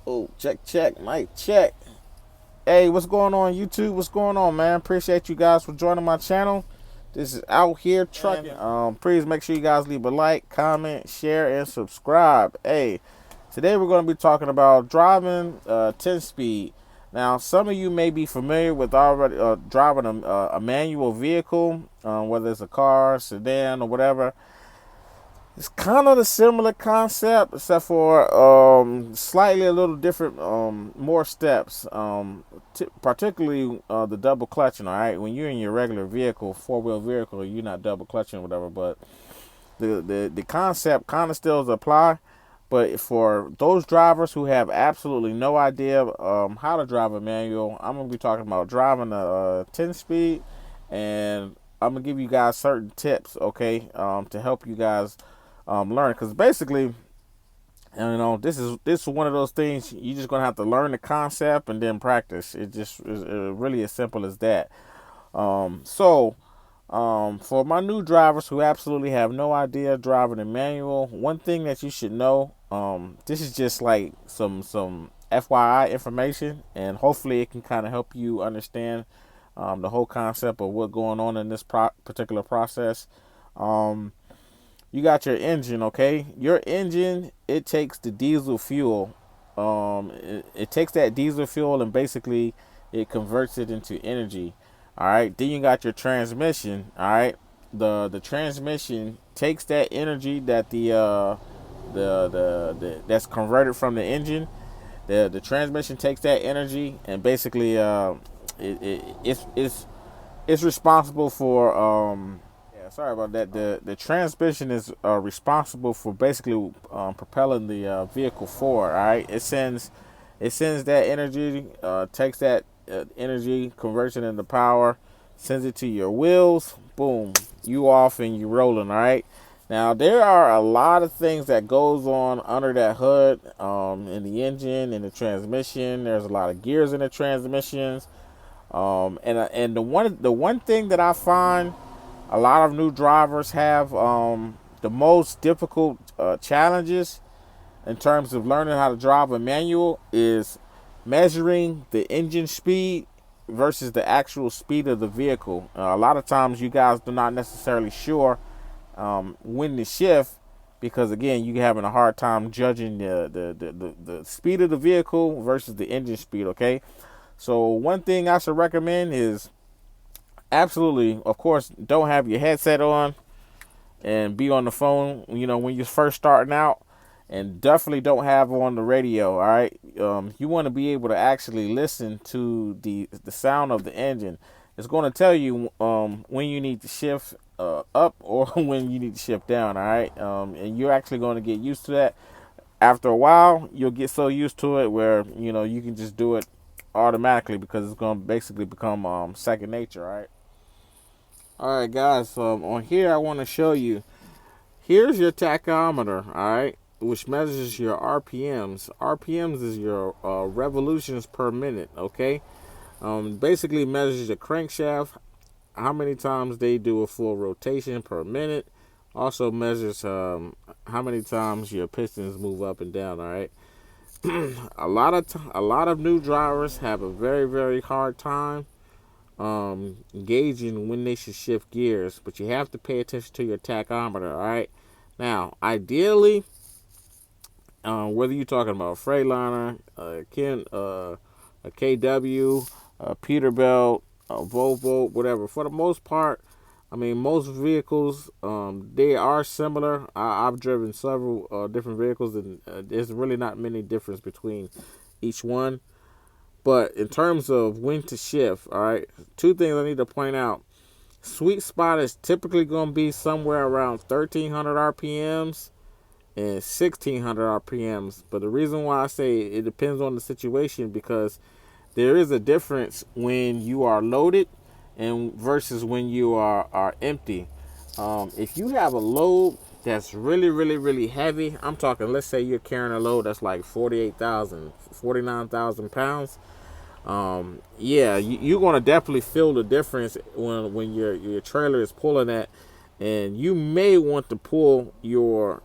Oh, check, check, mic check. Hey, what's going on, YouTube? What's going on, man? Appreciate you guys for joining my channel. This is Out Here Trucking. Please make sure you guys leave a like, comment, share, and subscribe. Hey, today we're going to be talking about driving 10 speed. Now, some of you may be familiar with already driving a manual vehicle, whether it's a car, sedan, or whatever. It's kind of the similar concept, except for slightly a little different, more steps. Particularly the double clutching. All right, when you're in your regular vehicle, four-wheel vehicle, you're not double clutching, or whatever. But the concept kind of still apply. But for those drivers who have absolutely no idea how to drive a manual, I'm gonna be talking about driving a 10 speed, and I'm gonna give you guys certain tips, okay, to help you guys learn. Because basically, this is one of those things you're just gonna have to learn the concept and then practice. It just is really as simple as that. For my new drivers who absolutely have no idea driving a manual, one thing that you should know, this is just like some FYI information, and hopefully it can kind of help you understand the whole concept of what's going on in this particular process. You got your engine, okay? Your engine, it takes the diesel fuel. It takes that diesel fuel and basically it converts it into energy. All right. Then you got your transmission. All right. The transmission takes that energy that the that's converted from the engine. The transmission takes that energy and basically it's responsible for sorry about that. The transmission is responsible for basically propelling the vehicle forward. All right, it sends that energy, takes that energy, converts it into power, sends it to your wheels. Boom, you off and you rolling. All right. Now there are a lot of things that goes on under that hood, in the engine, in the transmission. There's a lot of gears in the transmissions, and the one thing that I find a lot of new drivers have the most difficult challenges in terms of learning how to drive a manual is measuring the engine speed versus the actual speed of the vehicle. A lot of times you guys are not necessarily sure when to shift, because again you're having a hard time judging the speed of the vehicle versus the engine speed. Okay, so one thing I should recommend is absolutely, of course, don't have your headset on and be on the phone, when you're first starting out, and definitely don't have on the radio. All right, you want to be able to actually listen to the sound of the engine. It's going to tell you when you need to shift up or when you need to shift down. All right, and you're actually going to get used to that. After a while, you'll get so used to it where you can just do it automatically, because it's going to basically become second nature. All right. All right, guys. So on here, I want to show you. Here's your tachometer. All right, which measures your RPMs. RPMs is your revolutions per minute. Okay. Basically measures your crankshaft, how many times they do a full rotation per minute. Also measures how many times your pistons move up and down. All right. a lot of new drivers have a very, very hard time gauging when they should shift gears, but you have to pay attention to your tachometer. All right. Now, ideally, whether you're talking about a Freightliner, a KW, a Peterbilt, a Volvo, whatever, for the most part, I mean, most vehicles, they are similar. I've driven several different vehicles, and there's really not many difference between each one. But in terms of when to shift, all right, two things I need to point out. Sweet spot is typically going to be somewhere around 1,300 RPMs and 1,600 RPMs. But the reason why I say it depends on the situation, because there is a difference when you are loaded and versus when you are empty. If you have a load that's really, really, really heavy, I'm talking, let's say you're carrying a load that's like 49,000 pounds. Yeah, you're going to definitely feel the difference when your trailer is pulling that, and you may want to pull your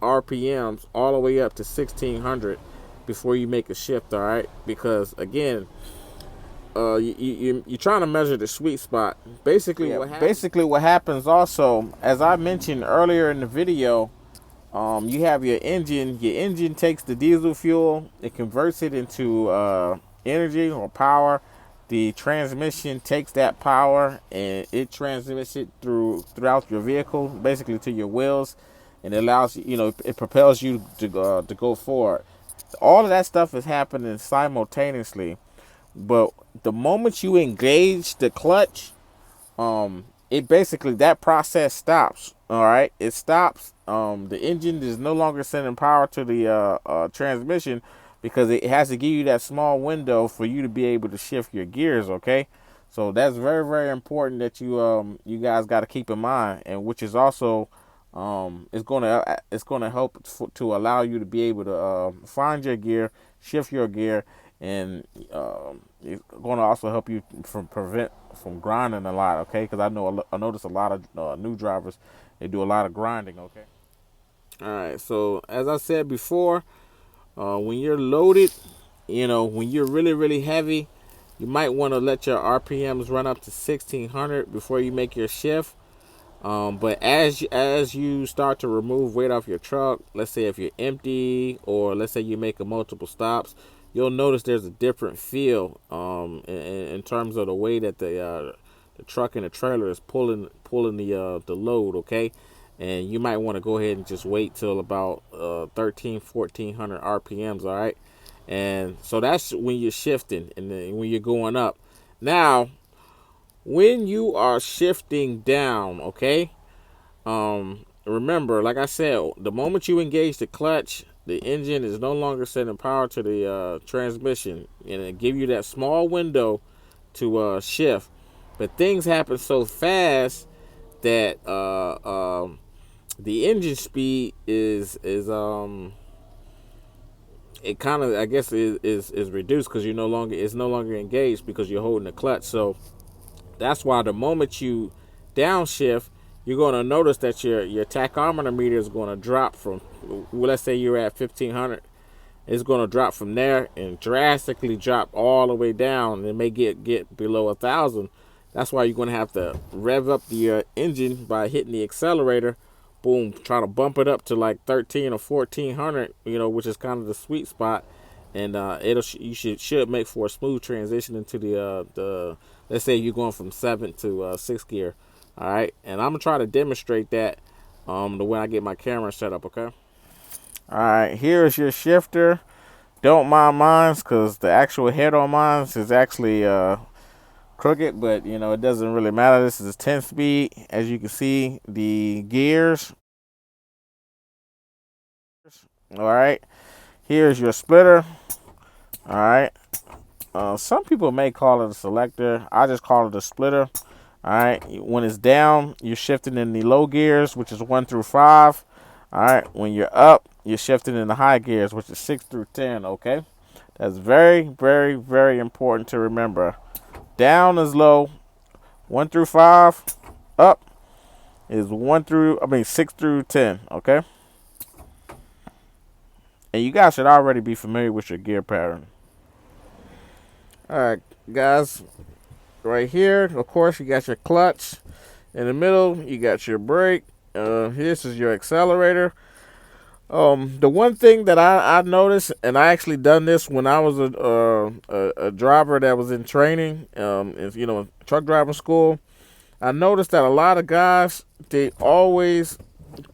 RPMs all the way up to 1,600 before you make a shift. All right, because again, you're trying to measure the sweet spot. Basically what happens also, as I mentioned earlier in the video, you have your engine. Your engine takes the diesel fuel, it converts it into energy or power. The transmission takes that power and it transmits it throughout your vehicle, basically to your wheels, and it allows you, it propels you to go forward. All of that stuff is happening simultaneously, but the moment you engage the clutch, it basically, that process stops. All right, it stops. The engine is no longer sending power to the transmission, because it has to give you that small window for you to be able to shift your gears. Okay, so that's very, very important that you guys got to keep in mind, and which is also it's gonna help to allow you to be able to find your gear, shift your gear, and it's going to also help you prevent from grinding a lot. Okay, because I notice a lot of new drivers, they do a lot of grinding. Okay. All right. So as I said before, when you're loaded, when you're really, really heavy, you might want to let your RPMs run up to 1600 before you make your shift. But as you start to remove weight off your truck, let's say if you're empty, or let's say you make a multiple stops, you'll notice there's a different feel in terms of the way that the truck and the trailer is pulling the load. Okay, and you might want to go ahead and just wait till about 1400 RPMs. All right, and so that's when you're shifting and then when you're going up. Now, when you are shifting down, okay, remember, like I said, the moment you engage the clutch, the engine is no longer sending power to the transmission, and it give you that small window to shift. But things happen so fast that the engine speed is it kind of, I guess, is reduced, because it's no longer engaged because you're holding the clutch. So that's why the moment you downshift, you're going to notice that your tachometer meter is going to drop from, well, let's say you're at 1500. It's going to drop from there and drastically drop all the way down. It may get below 1000. That's why you're going to have to rev up the engine by hitting the accelerator. Boom, try to bump it up to like 13 or 1400, which is kind of the sweet spot, and you should make for a smooth transition into the let's say you're going from 7 to 6 gear. All right, and I'm gonna try to demonstrate that the way I get my camera set up. Okay. All right, here's your shifter. Don't mind mine, because the actual head on mine is actually crooked, but it doesn't really matter. This is 10 speed. As you can see, the gears. All right, here's your splitter. All right, some people may call it a selector. I just call it a splitter. All right, when it's down, you're shifting in the low gears, which is 1 through 5. All right, when you're up, you're shifting in the high gears, which is 6 through 10. Okay, that's very, very, very important to remember. Down is low, 1 through 5. Up is 6 through 10. Okay, and you guys should already be familiar with your gear pattern. All right, guys. Right here, of course, you got your clutch. In the middle, you got your brake. This is your accelerator. The one thing that I noticed, and I actually done this when I was a driver that was in training, truck driving school. I noticed that a lot of guys, they always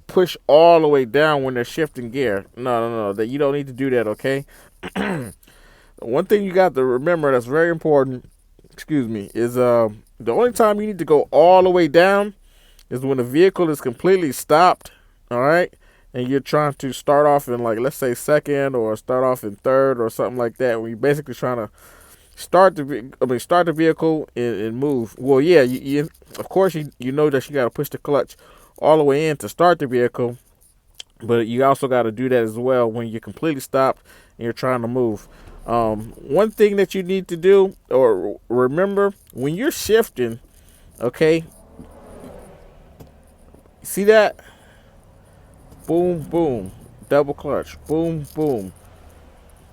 push all the way down when they're shifting gear. No, that you don't need to do that. Okay. One thing you got to remember that's very important, is the only time you need to go all the way down is when the vehicle is completely stopped. All right, and you're trying to start off in, like, let's say second, or start off in third or something like that, when you're basically trying to start the vehicle and move. Well, yeah, you of course you know that you got to push the clutch all the way in to start the vehicle, but you also got to do that as well when you're completely stopped and you're trying to move. One thing that you need to do or remember when you're shifting, okay, see that? Boom, boom, double clutch, boom, boom,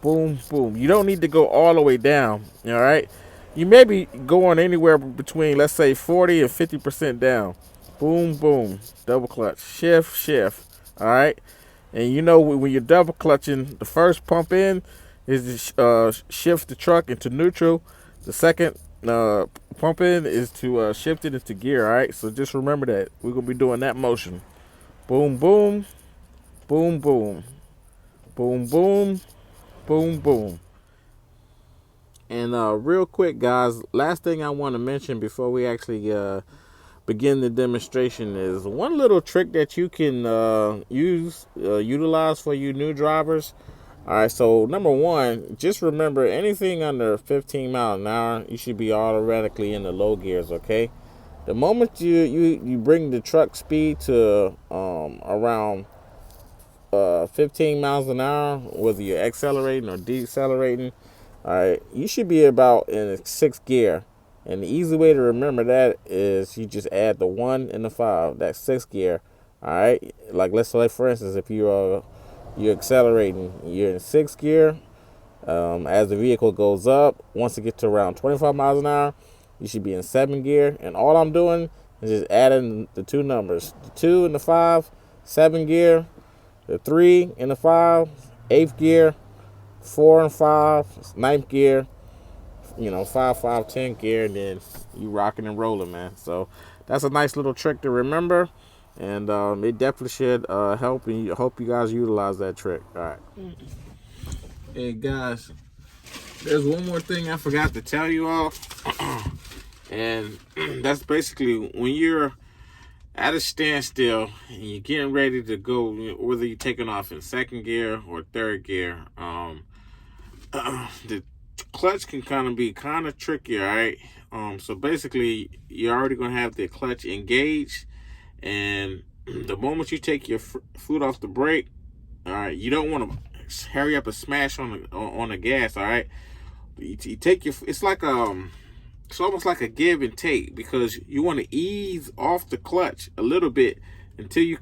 boom, boom. You don't need to go all the way down. All right. You may be going anywhere between, let's say, 40 and 50% down. Boom, boom. Double clutch. Shift, shift. All right. And you know when you're double clutching, the first pump in is to shift the truck into neutral. The second pump in is to shift it into gear. All right. So just remember that we're gonna be doing that motion. Boom, boom, boom, boom, boom, boom, boom, boom. And real quick, guys, last thing I want to mention before we actually begin the demonstration is one little trick that you can utilize for you new drivers. All right, so number one, just remember anything under 15 miles an hour, you should be automatically in the low gears. Okay, the moment you bring the truck speed to around 15 miles an hour, whether you're accelerating or decelerating, all right, you should be about in sixth gear. And the easy way to remember that is you just add the 1 and the 5. That's sixth gear. All right. Like let's say, for instance, if you're accelerating, you're in sixth gear. As the vehicle goes up, once it gets to around 25 miles an hour, you should be in 7th gear. And all I'm doing is just adding the two numbers, the 2 and the 5, 7th gear, the 3 and the 5, 8th gear, 4 and 5, 9th gear. 5, 5, 10 gear, and then you rocking and rolling, man. So that's a nice little trick to remember, and it definitely should help. And I hope you guys utilize that trick. All right. Hey guys, there's one more thing I forgot to tell you all, and that's basically when you're at a standstill and you're getting ready to go, whether you're taking off in 2nd gear or 3rd gear, the clutch can be kind of tricky. All right. So basically you're already going to have the clutch engaged, and the moment you take your foot off the brake, all right, you don't want to hurry up and smash on the gas. All right, you take it's like it's almost like a give and take, because you want to ease off the clutch a little bit until you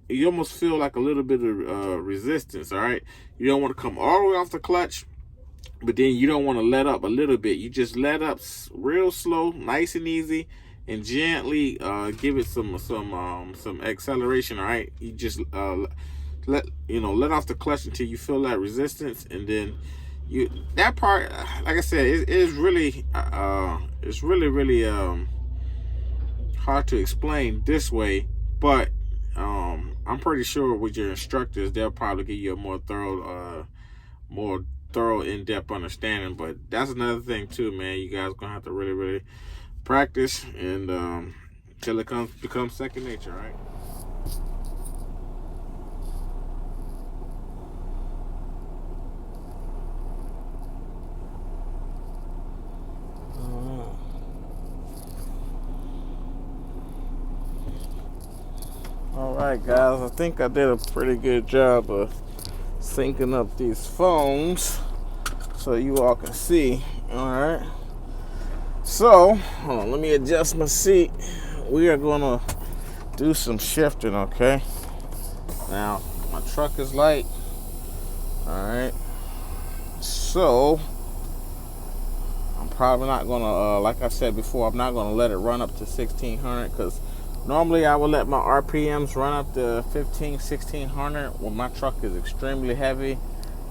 you almost feel like a little bit of resistance. All right, you don't want to come all the way off the clutch, but then you don't want to let up a little bit. You just let up real slow, nice and easy, and gently give it some acceleration. All right, you just let off the clutch until you feel that resistance, and then that part, like I said, it is really it's really hard to explain this way, but I'm pretty sure with your instructors, they'll probably give you a more thorough in-depth understanding. But that's another thing too, man. You guys gonna have to really practice, and till it becomes second nature. Right. All right, guys, I think I did a pretty good job of syncing up these phones so you all can see. All right, so hold on, let me adjust my seat. We are gonna do some shifting. Okay, now my truck is light. All right, so I'm probably not gonna like I said before, I'm not gonna let it run up to 1600, because normally I would let my RPMs run up to 1600 when my truck is extremely heavy.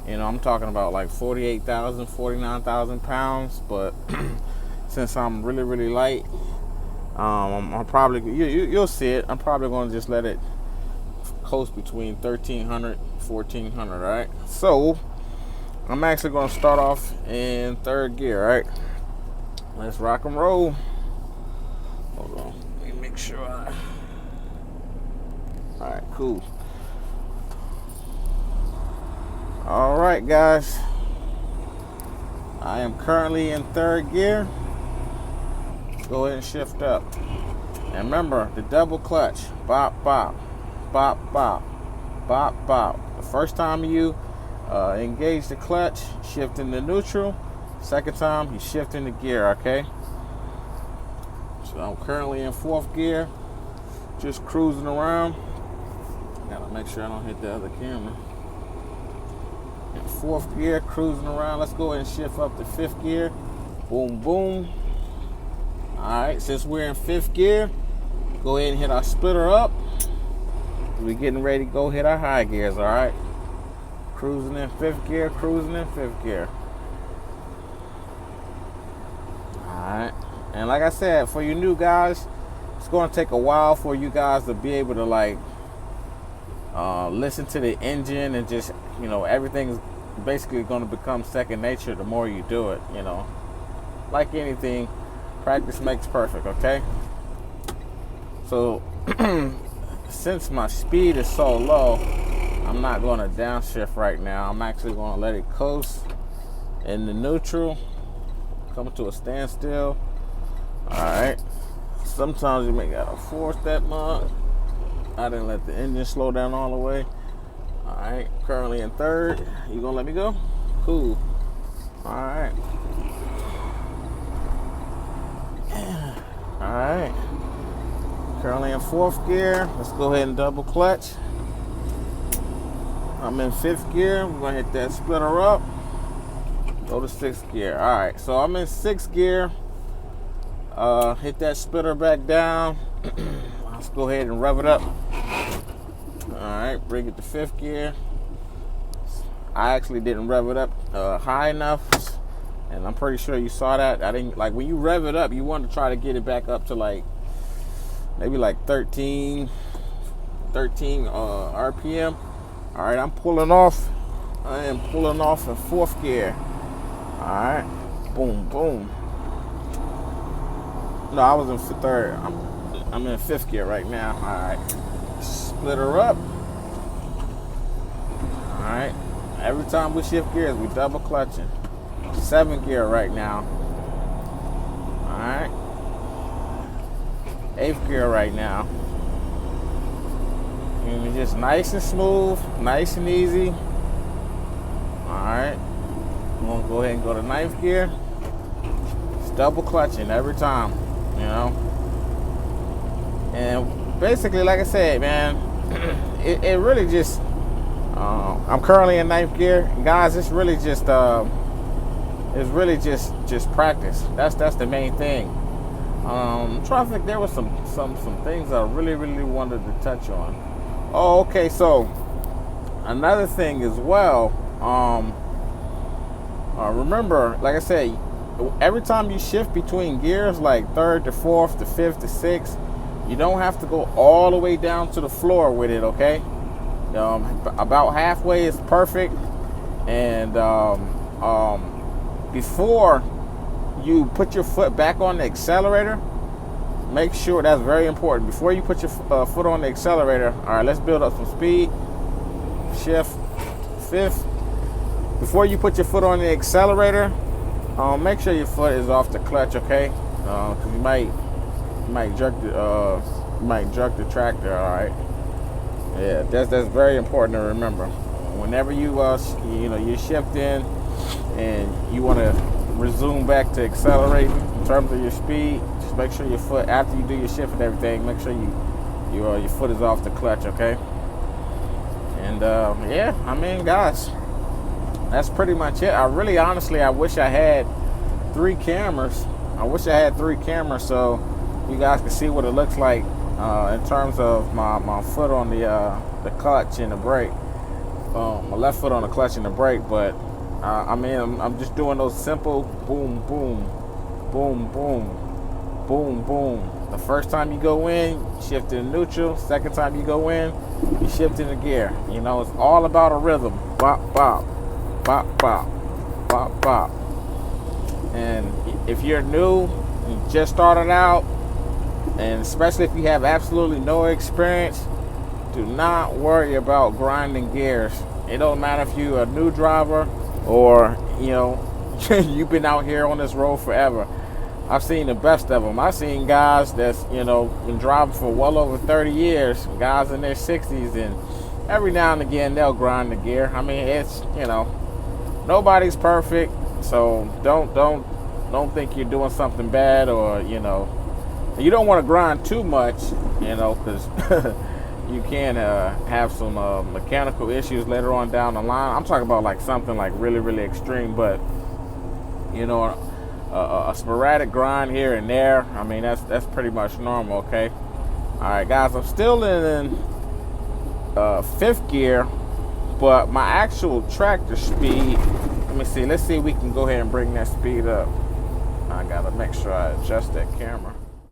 I'm talking about like 48,000, 49,000 pounds. But since I'm really light, I'm probably, you'll see it, I'm probably going to just let it coast between 1300, 1400. Right? So I'm actually going to start off in 3rd gear. Right? Let's rock and roll. Hold on. Make sure all right, cool. All right, guys, I am currently in 3rd gear. Go ahead and shift up, and remember the double clutch. Bop bop, bop bop, bop bop. The first time you engage the clutch, shift into neutral. Second time you shift into gear. Okay. So I'm currently in 4th gear, just cruising around. Gotta make sure I don't hit the other camera. Fourth gear, cruising around. Let's go ahead and shift up to fifth gear. Boom, boom. All right, since we're in fifth gear, go ahead and hit our splitter up. We're getting ready to go hit our high gears, all right? Cruising in fifth gear, cruising in fifth gear. All right, and like I said, for you new guys, it's going to take a while for you guys to be able to like listen to the engine, and just, you know, everything's basically going to become second nature the more you do it, you know. Like anything, practice makes perfect, okay? So since my speed is so low, I'm not going to downshift right now. I'm actually going to let it coast in the neutral, come to a standstill. All right, sometimes you may gotta force that mug. I didn't let the engine slow down all the way. All right, currently in third. You gonna let me go? Cool. All right. All right. Currently in fourth gear. Let's go ahead and double clutch. I'm in fifth gear. We're gonna hit that splitter up. Go to sixth gear. All right. So I'm in sixth gear. Hit that splitter back down. Let's go ahead and rev it up. All right. Bring it to fifth gear. I actually didn't rev it up high enough, and I'm pretty sure you saw that. I didn't, like, when you rev it up, you want to try to get it back up to like maybe like 13 RPM. All right, I'm pulling off. I am pulling off in fourth gear. All right, boom, boom. No, I was in third. I'm in fifth gear right now. All right, split her up. All right. Every time we shift gears, we double clutching. Seventh gear right now. All right. Eighth gear right now. And it's just nice and smooth, nice and easy. All right. I'm gonna go ahead and go to ninth gear. It's double clutching every time, you know. And basically, like I said, man, it really just. I'm currently in ninth gear, guys. It's really just practice. That's the main thing. I'm trying to think. There was some things I really wanted to touch on. Oh, okay. So another thing as well. Remember, like I said, every time you shift between gears, like third to fourth to fifth to sixth, you don't have to go all the way down to the floor with it. Okay. About halfway is perfect, and before you put your foot back on the accelerator, make sure, that's very important. Before you put your foot on the accelerator, all right, let's build up some speed. Shift fifth. Before you put your foot on the accelerator, make sure your foot is off the clutch, okay? Because you might jerk the tractor, all right? Yeah, that's very important to remember. Whenever you're shifting and you want to resume back to accelerating in terms of your speed, just make sure your foot, after you do your shift and everything, make sure your foot is off the clutch, okay? And yeah, I mean, guys, that's pretty much it. I wish I had 3 cameras. I wish I had 3 cameras so you guys can see what it looks like. In terms of my foot on the clutch and the brake, my left foot on the clutch and the brake, but I mean, I'm just doing those simple boom, boom, boom, boom, boom, boom. The first time you go in, shift in neutral. Second time you go in, you shift in the gear. You know, it's all about a rhythm. Bop, bop, bop, bop, bop, bop. And if you're new, you just started out, and especially if you have absolutely no experience, do not worry about grinding gears. It don't matter if you're a new driver or, you know, you've been out here on this road forever. I've seen the best of them. I've seen guys that's, you know, been driving for well over 30 years, guys in their 60s, and every now and again they'll grind the gear. I mean, it's, you know, nobody's perfect, so don't think you're doing something bad, or, you know, you don't want to grind too much, you know, because you can have some mechanical issues later on down the line. I'm talking about like something like really, really extreme, but you know, a sporadic grind here and there. I mean, that's pretty much normal. Okay. All right, guys. I'm still in fifth gear, but my actual tractor speed. Let me see. Let's see if we can go ahead and bring that speed up. I gotta make sure I adjust that camera.